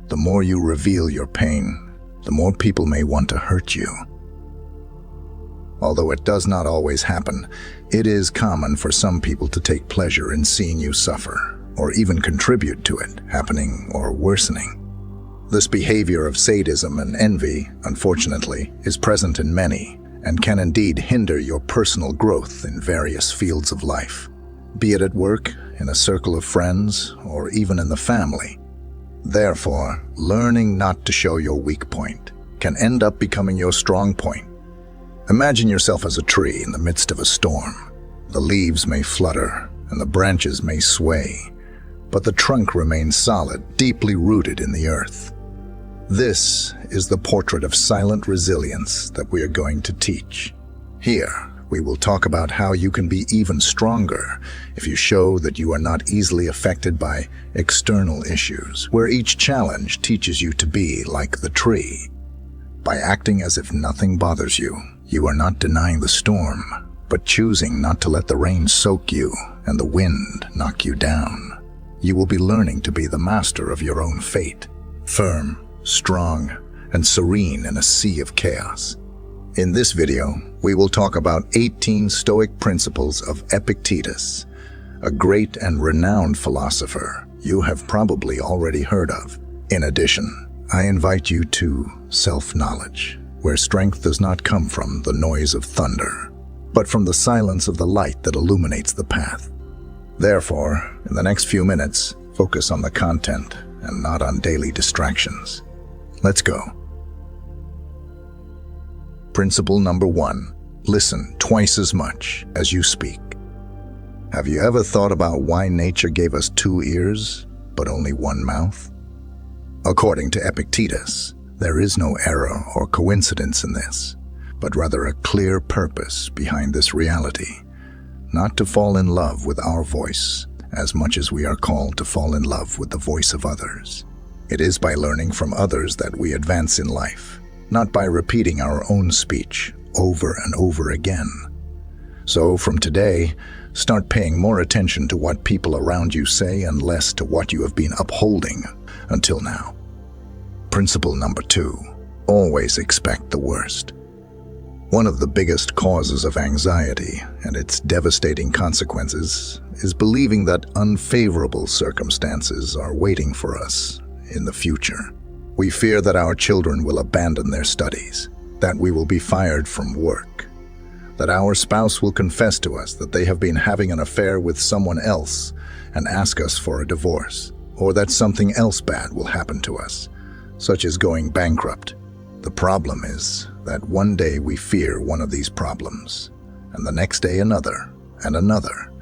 The more you reveal your pain, the more people may want to hurt you. Although it does not always happen, it is common for some people to take pleasure in seeing you suffer, or even contribute to it happening or worsening. This behavior of sadism and envy, unfortunately, is present in many, and can indeed hinder your personal growth in various fields of life, be it at work, in a circle of friends, or even in the family. Therefore, learning not to show your weak point can end up becoming your strong point. Imagine yourself as a tree in the midst of a storm. The leaves may flutter, and the branches may sway, but the trunk remains solid, deeply rooted in the earth. This is the portrait of silent resilience that we are going to teach. Here, we will talk about how you can be even stronger if you show that you are not easily affected by external issues, where each challenge teaches you to be like the tree. By acting as if nothing bothers you, you are not denying the storm, but choosing not to let the rain soak you and the wind knock you down. You will be learning to be the master of your own fate, firm, strong, and serene in a sea of chaos. In this video, we will talk about 18 Stoic principles of Epictetus, a great and renowned philosopher you have probably already heard of. In addition, I invite you to self-knowledge, where strength does not come from the noise of thunder, but from the silence of the light that illuminates the path. Therefore, in the next few minutes, focus on the content and not on daily distractions. Let's go. Principle number 1. Listen twice as much as you speak. Have you ever thought about why nature gave us 2 ears, but only 1 mouth? According to Epictetus, there is no error or coincidence in this, but rather a clear purpose behind this reality, not to fall in love with our voice as much as we are called to fall in love with the voice of others. It is by learning from others that we advance in life, not by repeating our own speech over and over again. So from today, start paying more attention to what people around you say and less to what you have been upholding until now. Principle number 2. Always expect the worst. One of the biggest causes of anxiety and its devastating consequences is believing that unfavorable circumstances are waiting for us in the future. We fear that our children will abandon their studies, that we will be fired from work, that our spouse will confess to us that they have been having an affair with someone else and ask us for a divorce, or that something else bad will happen to us, such as going bankrupt. The problem is that one day we fear one of these problems, and the next day another, and another.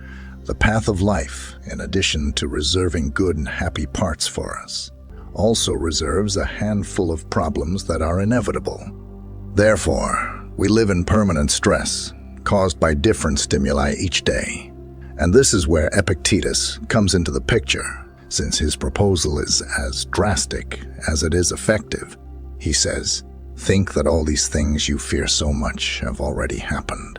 The path of life, in addition to reserving good and happy parts for us, also reserves a handful of problems that are inevitable. Therefore, we live in permanent stress, caused by different stimuli each day. And this is where Epictetus comes into the picture, since his proposal is as drastic as it is effective. He says, "Think that all these things you fear so much have already happened.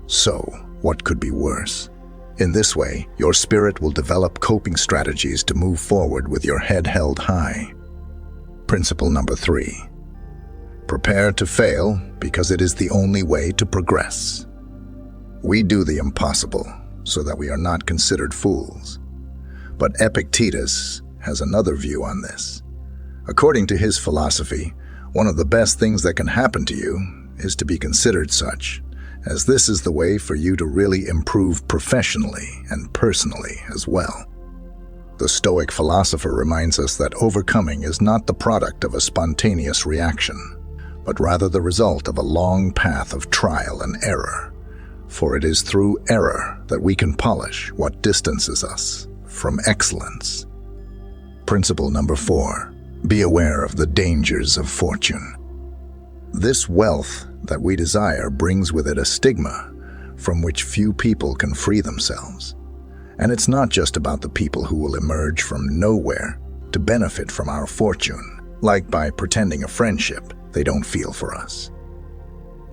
So, what could be worse?" In this way, your spirit will develop coping strategies to move forward with your head held high. Principle number 3. Prepare to fail because it is the only way to progress. We do the impossible so that we are not considered fools. But Epictetus has another view on this. According to his philosophy, one of the best things that can happen to you is to be considered such, as this is the way for you to really improve professionally and personally as well. The Stoic philosopher reminds us that overcoming is not the product of a spontaneous reaction, but rather the result of a long path of trial and error. For it is through error that we can polish what distances us from excellence. Principle number 4. Be aware of the dangers of fortune. This wealth that we desire brings with it a stigma from which few people can free themselves. And it's not just about the people who will emerge from nowhere to benefit from our fortune, like by pretending a friendship they don't feel for us.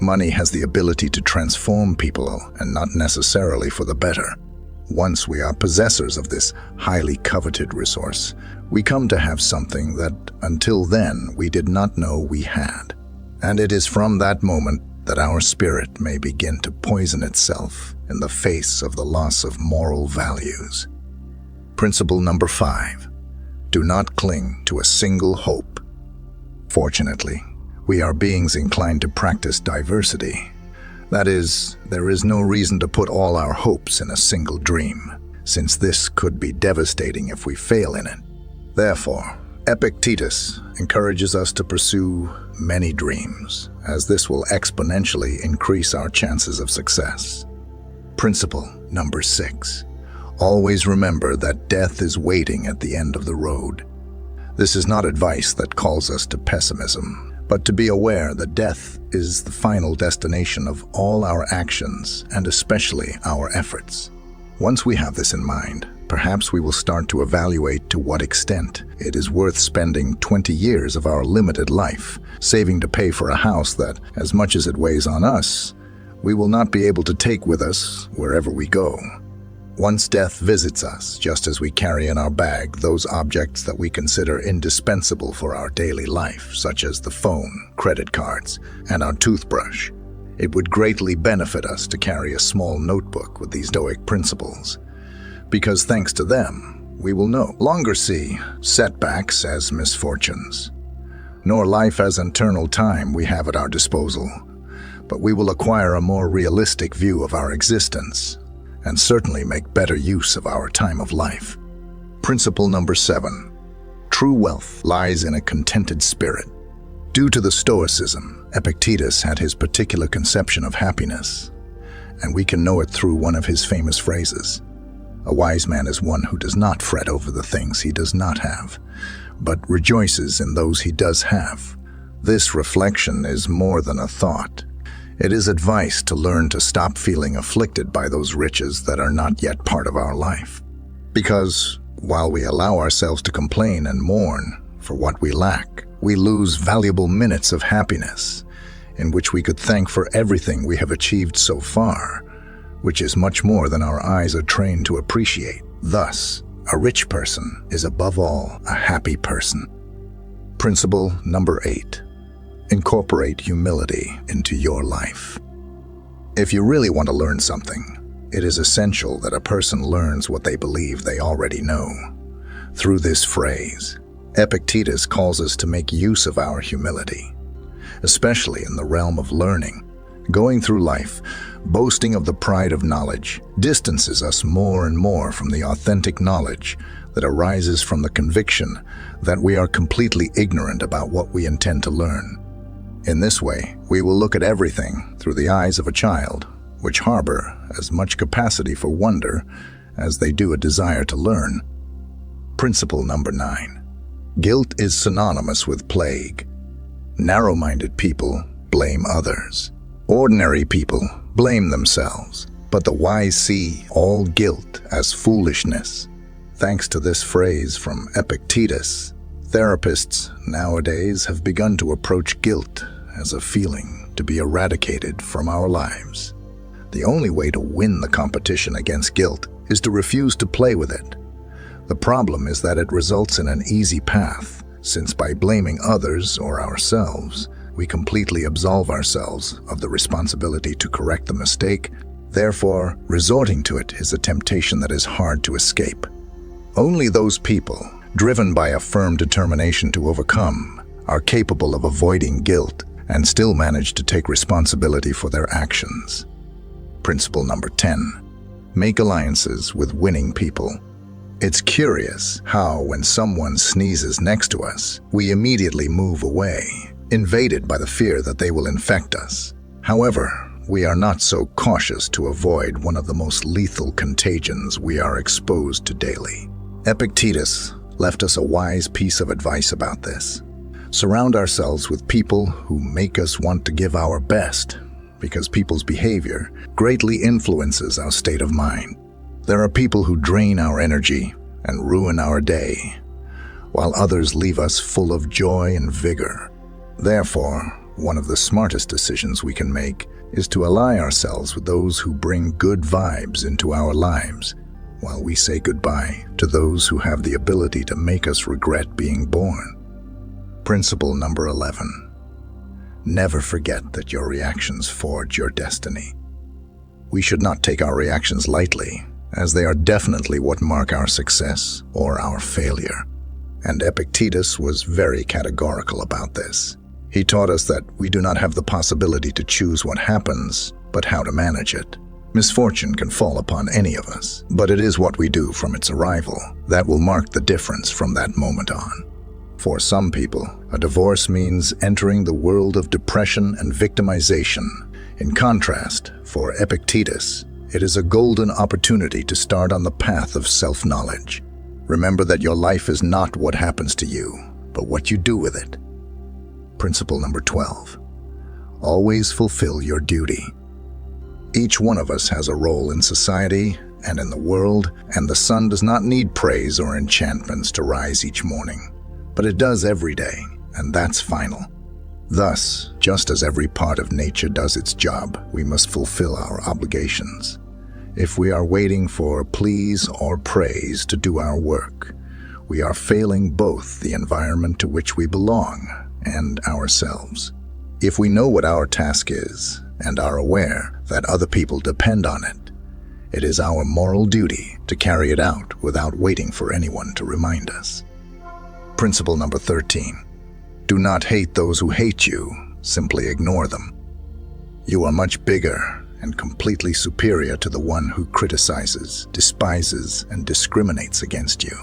Money has the ability to transform people, and not necessarily for the better. Once we are possessors of this highly coveted resource, we come to have something that, until then, we did not know we had. And it is from that moment that our spirit may begin to poison itself in the face of the loss of moral values. Principle number 5. Do not cling to a single hope. Fortunately, we are beings inclined to practice diversity. That is, there is no reason to put all our hopes in a single dream, since this could be devastating if we fail in it. Therefore, Epictetus encourages us to pursue many dreams, as this will exponentially increase our chances of success. Principle number 6. Always remember that death is waiting at the end of the road. This is not advice that calls us to pessimism, but to be aware that death is the final destination of all our actions and especially our efforts. Once we have this in mind, perhaps we will start to evaluate to what extent it is worth spending 20 years of our limited life saving to pay for a house that, as much as it weighs on us, we will not be able to take with us wherever we go. Once death visits us, just as we carry in our bag those objects that we consider indispensable for our daily life, such as the phone, credit cards, and our toothbrush, it would greatly benefit us to carry a small notebook with these Stoic principles, because thanks to them, we will no longer see setbacks as misfortunes, nor life as eternal time we have at our disposal, but we will acquire a more realistic view of our existence, and certainly make better use of our time of life. Principle number 7. True wealth lies in a contented spirit. Due to the Stoicism, Epictetus had his particular conception of happiness, and we can know it through one of his famous phrases. A wise man is one who does not fret over the things he does not have, but rejoices in those he does have. This reflection is more than a thought. It is advice to learn to stop feeling afflicted by those riches that are not yet part of our life. Because while we allow ourselves to complain and mourn for what we lack, we lose valuable minutes of happiness in which we could thank for everything we have achieved so far, which is much more than our eyes are trained to appreciate. Thus, a rich person is above all a happy person. Principle number 8. Incorporate humility into your life. If you really want to learn something, it is essential that a person learns what they believe they already know. Through this phrase, Epictetus calls us to make use of our humility, especially in the realm of learning. Going through life, boasting of the pride of knowledge, distances us more and more from the authentic knowledge that arises from the conviction that we are completely ignorant about what we intend to learn. In this way, we will look at everything through the eyes of a child, which harbor as much capacity for wonder as they do a desire to learn. Principle number 9. Guilt is synonymous with plague. Narrow-minded people blame others. Ordinary people blame themselves, but the wise see all guilt as foolishness. Thanks to this phrase from Epictetus, therapists nowadays have begun to approach guilt as a feeling to be eradicated from our lives. The only way to win the competition against guilt is to refuse to play with it. The problem is that it results in an easy path, since by blaming others or ourselves, we completely absolve ourselves of the responsibility to correct the mistake. Therefore, resorting to it is a temptation that is hard to escape. Only those people, driven by a firm determination to overcome, are capable of avoiding guilt and still manage to take responsibility for their actions. Principle number 10. Make alliances with winning people. It's curious how, when someone sneezes next to us, we immediately move away, invaded by the fear that they will infect us. However, we are not so cautious to avoid one of the most lethal contagions we are exposed to daily. Epictetus left us a wise piece of advice about this. Surround ourselves with people who make us want to give our best, because people's behavior greatly influences our state of mind. There are people who drain our energy and ruin our day, while others leave us full of joy and vigor. Therefore, one of the smartest decisions we can make is to ally ourselves with those who bring good vibes into our lives. while we say goodbye to those who have the ability to make us regret being born. Principle number 11. Never forget that your reactions forge your destiny. We should not take our reactions lightly, as they are definitely what mark our success or our failure. And Epictetus was very categorical about this. He taught us that we do not have the possibility to choose what happens, but how to manage it. Misfortune can fall upon any of us, but it is what we do from its arrival that will mark the difference from that moment on. For some people, a divorce means entering the world of depression and victimization. In contrast, for Epictetus, it is a golden opportunity to start on the path of self-knowledge. Remember that your life is not what happens to you, but what you do with it. Principle number 12. Always fulfill your duty. Each one of us has a role in society and in the world, and the sun does not need praise or enchantments to rise each morning, but it does every day, and that's final. Thus, just as every part of nature does its job, we must fulfill our obligations. If we are waiting for please or praise to do our work, we are failing both the environment to which we belong and ourselves. If we know what our task is and are aware that other people depend on it, it is our moral duty to carry it out without waiting for anyone to remind us. Principle number 13. Do not hate those who hate you, simply ignore them. You are much bigger and completely superior to the one who criticizes, despises, and discriminates against you.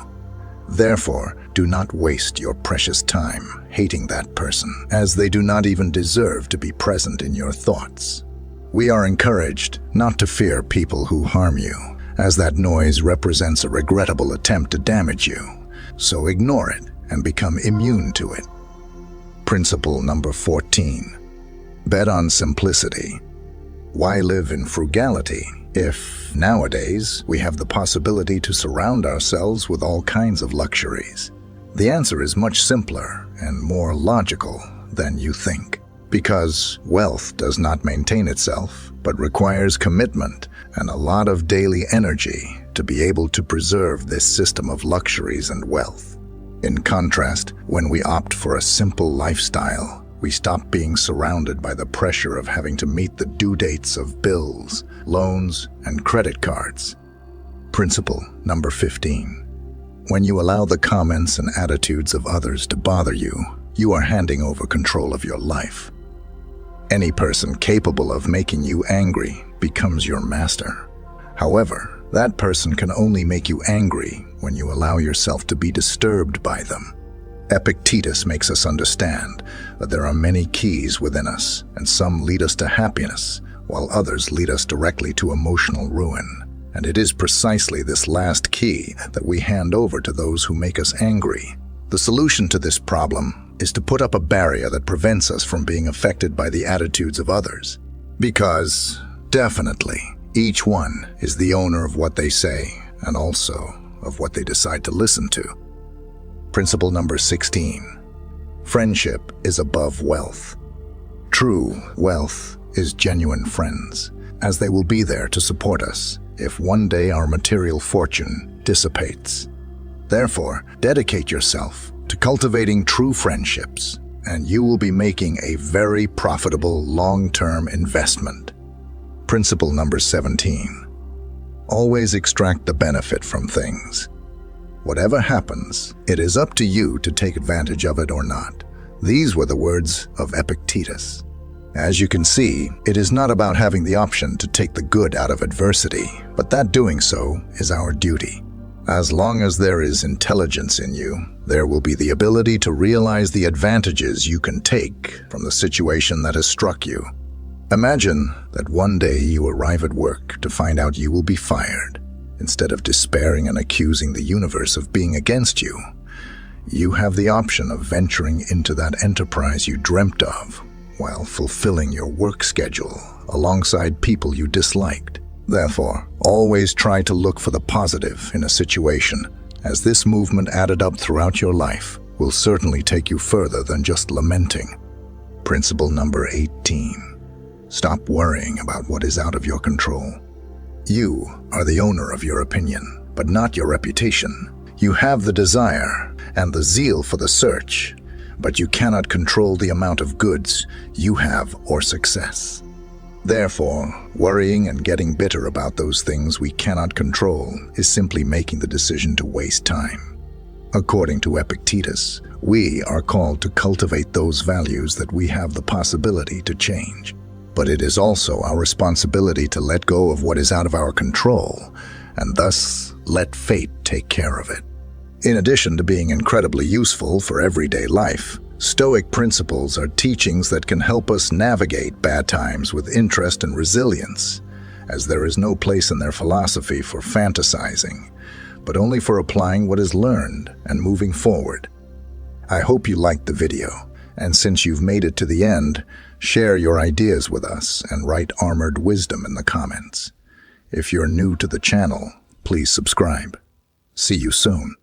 Therefore, do not waste your precious time hating that person, as they do not even deserve to be present in your thoughts. We are encouraged not to fear people who harm you, as that noise represents a regrettable attempt to damage you, so ignore it and become immune to it. Principle number 14. Bet on simplicity. Why live in frugality if, nowadays, we have the possibility to surround ourselves with all kinds of luxuries? The answer is much simpler and more logical than you think. Because wealth does not maintain itself, but requires commitment and a lot of daily energy to be able to preserve this system of luxuries and wealth. In contrast, when we opt for a simple lifestyle, we stop being surrounded by the pressure of having to meet the due dates of bills, loans, and credit cards. Principle number 15. When you allow the comments and attitudes of others to bother you, you are handing over control of your life. Any person capable of making you angry becomes your master. However, that person can only make you angry when you allow yourself to be disturbed by them. Epictetus makes us understand that there are many keys within us, and some lead us to happiness, while others lead us directly to emotional ruin. And it is precisely this last key that we hand over to those who make us angry. The solution to this problem is to put up a barrier that prevents us from being affected by the attitudes of others. Because, definitely, each one is the owner of what they say, and also of what they decide to listen to. Principle number 16. Friendship is above wealth. True wealth is genuine friends, as they will be there to support us if one day our material fortune dissipates. Therefore, dedicate yourself to cultivating true friendships, and you will be making a very profitable long-term investment. Principle number 17. Always extract the benefit from things. Whatever happens, it is up to you to take advantage of it or not. These were the words of Epictetus. As you can see, it is not about having the option to take the good out of adversity, but that doing so is our duty. As long as there is intelligence in you, there will be the ability to realize the advantages you can take from the situation that has struck you. Imagine that one day you arrive at work to find out you will be fired. Instead of despairing and accusing the universe of being against you, you have the option of venturing into that enterprise you dreamt of while fulfilling your work schedule alongside people you disliked. Therefore, always try to look for the positive in a situation, as this movement added up throughout your life will certainly take you further than just lamenting. Principle number 18. Stop worrying about what is out of your control. You are the owner of your opinion, but not your reputation. You have the desire and the zeal for the search, but you cannot control the amount of goods you have or success. Therefore, worrying and getting bitter about those things we cannot control is simply making the decision to waste time. According to Epictetus, we are called to cultivate those values that we have the possibility to change. But it is also our responsibility to let go of what is out of our control, and thus let fate take care of it. In addition to being incredibly useful for everyday life, Stoic principles are teachings that can help us navigate bad times with interest and resilience, as there is no place in their philosophy for fantasizing, but only for applying what is learned and moving forward. I hope you liked the video, and since you've made it to the end, share your ideas with us and write armored wisdom in the comments. If you're new to the channel, please subscribe. See you soon.